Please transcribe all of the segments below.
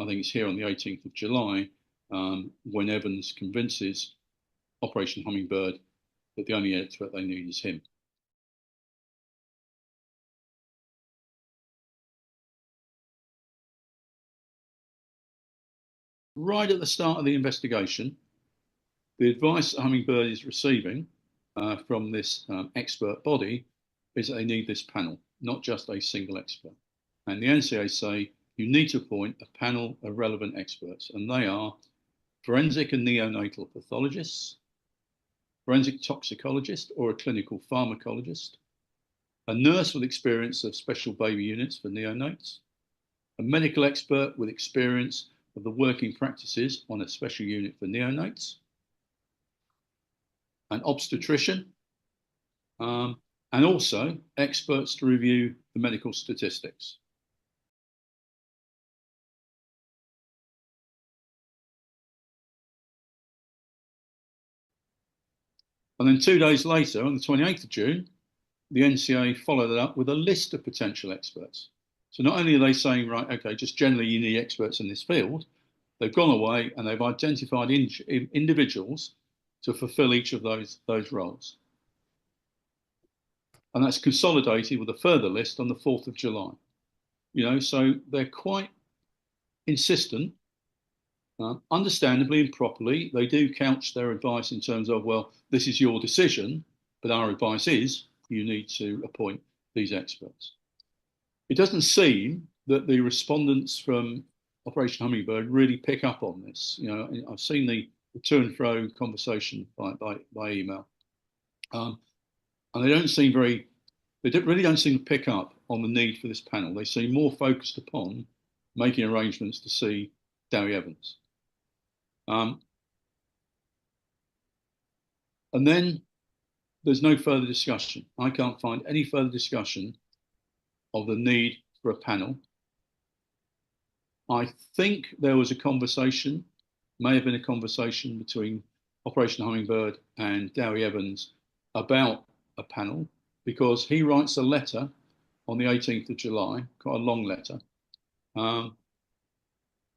I think it's here on the 18th of July, when Evans convinces Operation Hummingbird that the only expert they need is him. Right at the start of the investigation, the advice that Hummingbird is receiving from this expert body is that they need this panel, not just a single expert. And the NCA say you need to appoint a panel of relevant experts, and they are forensic and neonatal pathologists, forensic toxicologist or a clinical pharmacologist, a nurse with experience of special baby units for neonates, a medical expert with experience of the working practices on a special unit for neonates, an obstetrician, and also experts to review the medical statistics. And then 2 days later, on the 28th of June, the NCA followed it up with a list of potential experts. So not only are they saying, right, okay, just generally you need experts in this field, they've gone away and they've identified individuals to fulfill each of those roles. And that's consolidated with a further list on the 4th of July. So they're quite insistent. Understandably and properly, they do couch their advice in terms of, well, this is your decision, but our advice is you need to appoint these experts. It doesn't seem that the respondents from Operation Hummingbird really pick up on this. I've seen the to and fro conversation by email, and they really don't seem to pick up on the need for this panel. They seem more focused upon making arrangements to see Dewi Evans. And then there's no further discussion. I can't find any further discussion of the need for a panel. I think there was a conversation, may have been a conversation between Operation Hummingbird and Dewi Evans about a panel, because he writes a letter on the 18th of July, quite a long letter.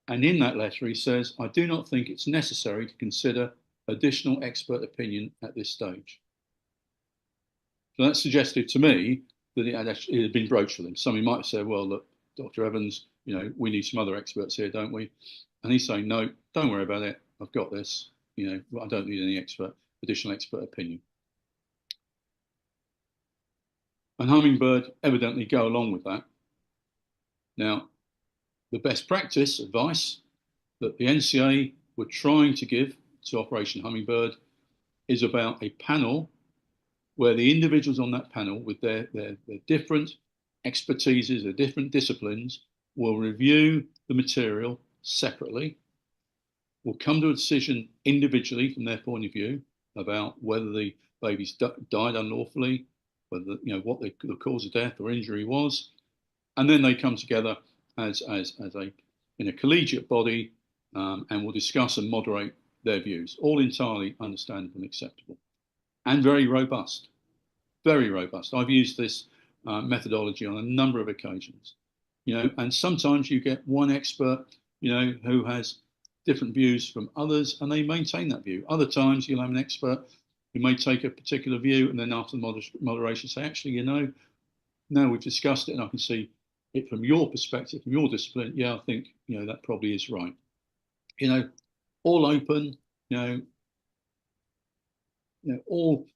And in that letter, he says, I do not think it's necessary to consider additional expert opinion at this stage. So that suggested to me that it had been broached with him. Somebody might have said, well, look, Dr. Evans, we need some other experts here, don't we? And he's saying, no, don't worry about it. I've got this. I don't need any additional expert opinion. And Hummingbird evidently go along with that. Now, the best practice advice that the NCA were trying to give to Operation Hummingbird is about a panel where the individuals on that panel with their different expertises, their different disciplines, will review the material separately, will come to a decision individually from their point of view about whether the babies died unlawfully, whether what the cause of death or injury was, and then they come together as in a collegiate body and will discuss and moderate their views, all entirely understandable and acceptable, and very robust, very robust. I've used this methodology on a number of occasions, and sometimes you get one expert, who has different views from others, and they maintain that view. Other times you'll have an expert who may take a particular view, and then after the moderation say, actually, now we've discussed it, and I can see it from your perspective, from your discipline. Yeah, I think that probably is right. All open, all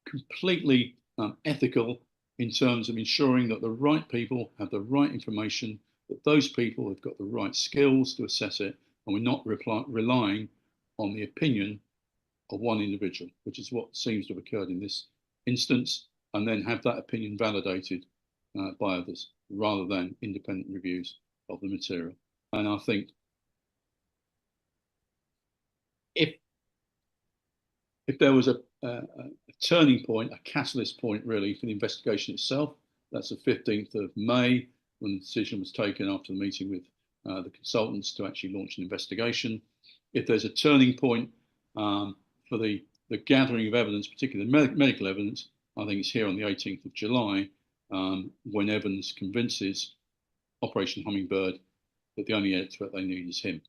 completely ethical in terms of ensuring that the right people have the right information, that those people have got the right skills to assess it, and we're not relying on the opinion of one individual, which is what seems to have occurred in this instance, and then have that opinion validated by others rather than independent reviews of the material. And I think if there was a turning point, a catalyst point really for the investigation itself, that's the 15th of May, when the decision was taken after the meeting with the consultants to actually launch an investigation. If there's a turning point for the gathering of evidence, particularly medical evidence, I think it's here on the 18th of July, when Evans convinces Operation Hummingbird that the only threat they need is him.